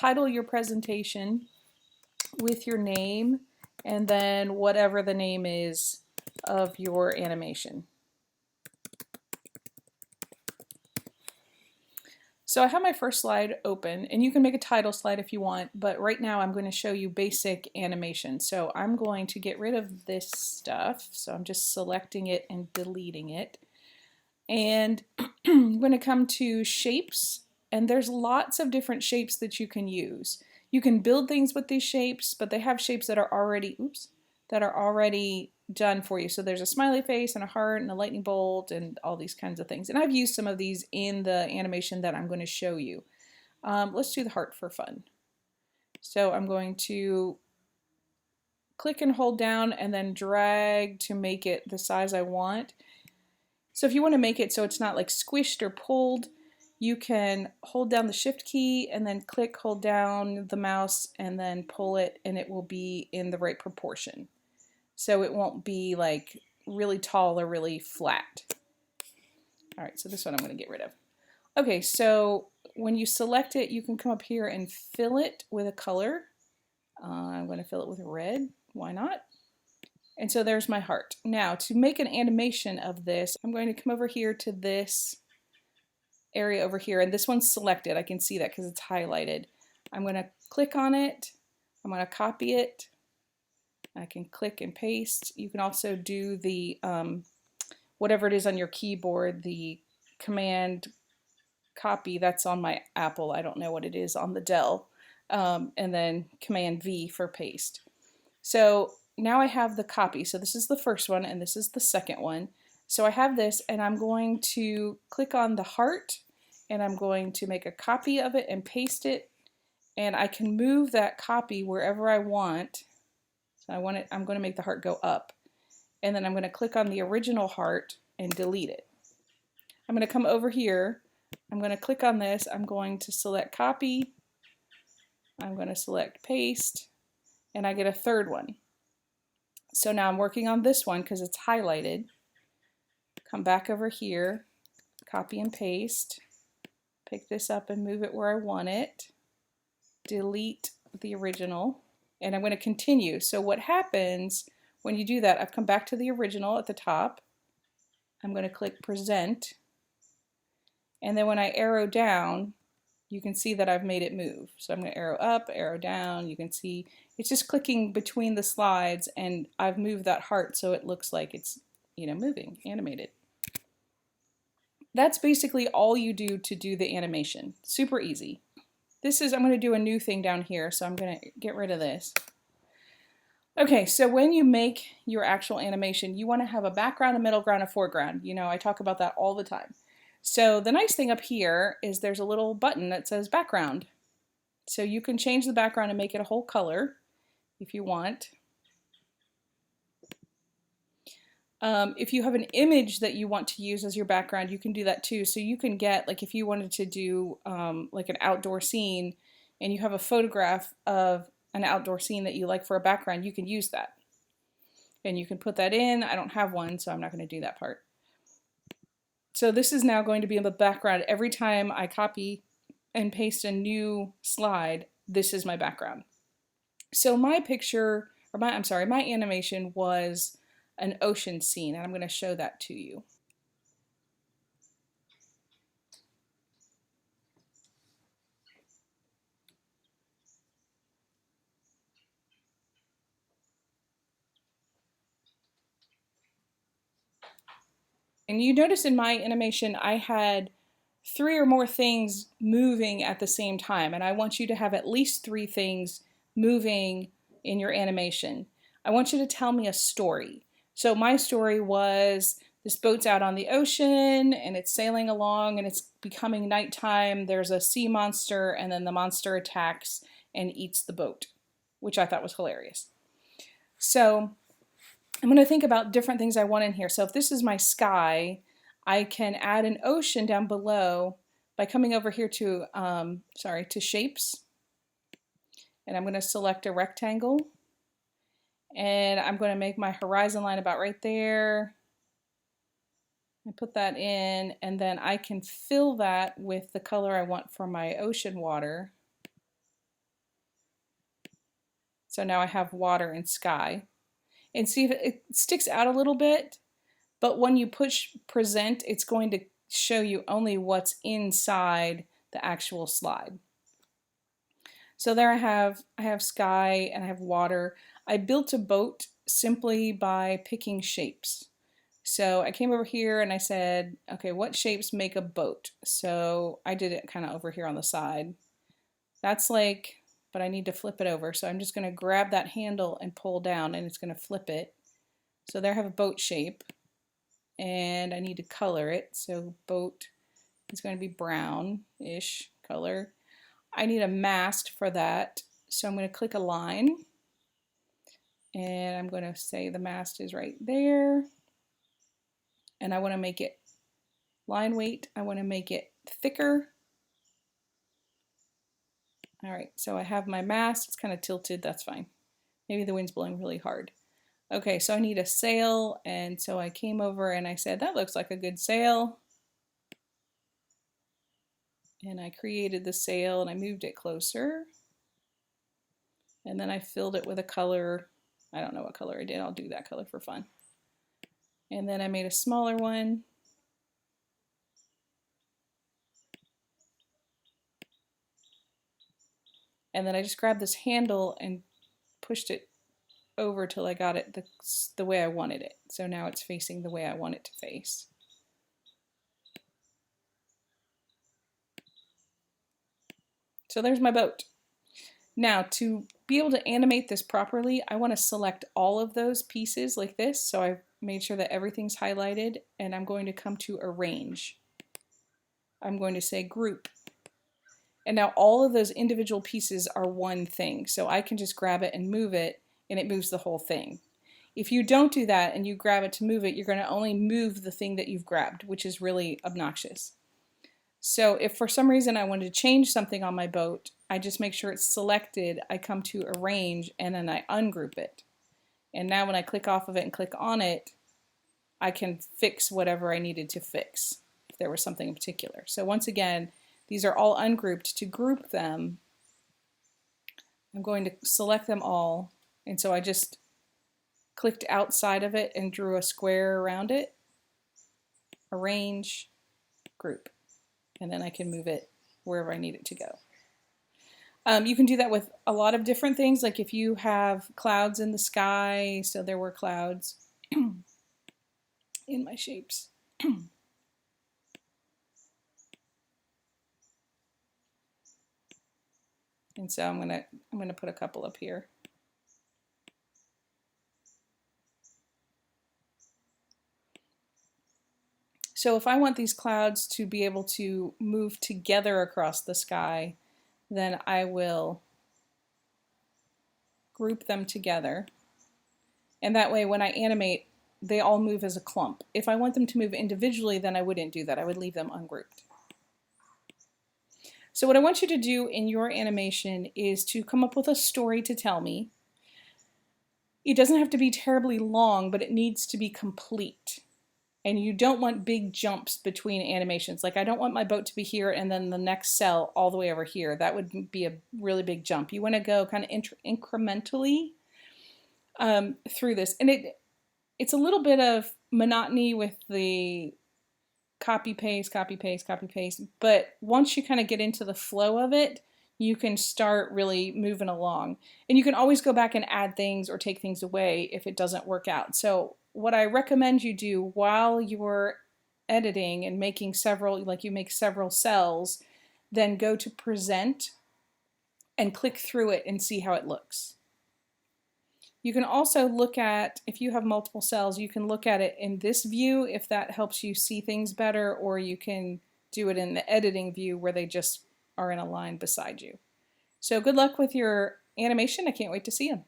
title your presentation with your name and then whatever the name is of your animation. So I have my first slide open, and you can make a title slide if you want, but right now I'm going to show you basic animation. So I'm going to get rid of this stuff. So I'm just selecting it and deleting it. And I'm going to come to shapes, and there's lots of different shapes that you can use. You can build things with these shapes, but they have shapes that are already, that are already done for you. So there's a smiley face and a heart and a lightning bolt and all these kinds of things. And I've used some of these in the animation that I'm going to show you. Let's do the heart for fun. So I'm going to click and hold down and then drag to make it the size I want. So if you want to make it so it's not like squished or pulled, you can hold down the shift key and then click, hold down the mouse and then pull it, and it will be in the right proportion. So it won't be like really tall or really flat. All right, so this one I'm going to get rid of. Okay, so when you select it, you can come up here and fill it with a color. I'm going to fill it with red. Why not? And so there's my heart. Now, to make an animation of this, I'm going to come over here to this area over here, and this one's selected. I can see that because it's highlighted. I'm going to click on it. I'm going to copy it. I can click and paste. You can also do the whatever it is on your keyboard, the command copy. That's on my Apple. I don't know what it is on the Dell. And then command V for paste. So now I have the copy. So this is the first one and this is the second one. So I have this, and I'm going to click on the heart, and I'm going to make a copy of it and paste it, and I can move that copy wherever I want. So I'm going to make the heart go up, and then I'm going to click on the original heart and delete it. I'm going to come over here, I'm going to click on this, I'm going to select copy, I'm going to select paste, and I get a third one. So now I'm working on this one because it's highlighted. Come back over here, copy and paste, pick this up and move it where I want it, delete the original, and I'm going to continue. So what happens when you do that, I've come back to the original at the top, I'm going to click present, and then when I arrow down, you can see that I've made it move. So I'm going to arrow up, arrow down, you can see it's just clicking between the slides, and I've moved that heart so it looks like it's, you know, moving, animated. That's basically all you do to do the animation. Super easy. This is, I'm going to do a new thing down here, so I'm going to get rid of this. Okay, so when you make your actual animation, you want to have a background, a middle ground, a foreground. You know, I talk about that all the time. So the nice thing up here is there's a little button that says background. So you can change the background and make it a whole color if you want. If you have an image that you want to use as your background, you can do that too. So you can get, like if you wanted to do like an outdoor scene and you have a photograph of an outdoor scene that you like for a background, you can use that. And you can put that in. I don't have one, so I'm not going to do that part. So this is now going to be in the background. Every time I copy and paste a new slide, this is my background. So my picture, or my animation was an ocean scene, and I'm going to show that to you. And you notice in my animation I had 3 or more things moving at the same time, and I want you to have at least 3 things moving in your animation. I want you to tell me a story. So my story was, this boat's out on the ocean and it's sailing along and it's becoming nighttime. There's a sea monster, and then the monster attacks and eats the boat, which I thought was hilarious. So I'm going to think about different things I want in here. So if this is my sky, I can add an ocean down below by coming over here to, to shapes. And I'm going to select a rectangle. And I'm going to make my horizon line about right there. I put that in, and then I can fill that with the color I want for my ocean water. So now I have water and sky. And see if it sticks out a little bit, but when you push present, it's going to show you only what's inside the actual slide. So there I have sky and I have water. I built a boat simply by picking shapes. So I came over here and I said, okay, what shapes make a boat? So I did it kind of over here on the side. That's like, but I need to flip it over. So I'm just going to grab that handle and pull down and it's going to flip it. So there I have a boat shape and I need to color it. So boat is going to be brown-ish color. I need a mast for that. So I'm going to click a line and I'm going to say the mast is right there. And I want to make it line weight. I want to make it thicker. All right, so I have my mast. It's kind of tilted. That's fine. Maybe the wind's blowing really hard. Okay, so I need a sail, and so I came over and I said, that looks like a good sail. And I created the sail and I moved it closer. And then I filled it with a color. I don't know what color I did. I'll do that color for fun. And then I made a smaller one. And then I just grabbed this handle and pushed it over till I got it the way I wanted it. So now it's facing the way I want it to face. So there's my boat. Now to be able to animate this properly, I want to select all of those pieces like this. So I've made sure that everything's highlighted and I'm going to come to arrange. I'm going to say group. And now all of those individual pieces are one thing. So I can just grab it and move it and it moves the whole thing. If you don't do that and you grab it to move it, you're going to only move the thing that you've grabbed, which is really obnoxious. So if for some reason I wanted to change something on my boat, I just make sure it's selected, I come to arrange, and then I ungroup it. And now when I click off of it and click on it, I can fix whatever I needed to fix if there was something in particular. So once again, these are all ungrouped. To group them, I'm going to select them all. And so I just clicked outside of it and drew a square around it. Arrange, group. And then I can move it wherever I need it to go. You can do that with a lot of different things, like if you have clouds in the sky, so there were clouds in my shapes. And so I'm gonna put a couple up here. So if I want these clouds to be able to move together across the sky, then I will group them together. And that way when I animate, they all move as a clump. If I want them to move individually, then I wouldn't do that. I would leave them ungrouped. So what I want you to do in your animation is to come up with a story to tell me. It doesn't have to be terribly long, but it needs to be complete. And you don't want big jumps between animations. Like I don't want my boat to be here and then the next cell all the way over here. That would be a really big jump. You want to go kind of incrementally through this. And it's a little bit of monotony with the copy paste, copy paste, copy paste. But once you kind of get into the flow of it, you can start really moving along. And you can always go back and add things or take things away if it doesn't work out. So what I recommend you do while you're editing and making several, like you make several cells, then go to present and click through it and see how it looks. You can also look at, if you have multiple cells, you can look at it in this view if that helps you see things better, or you can do it in the editing view where they just are in a line beside you. So good luck with your animation. I can't wait to see them.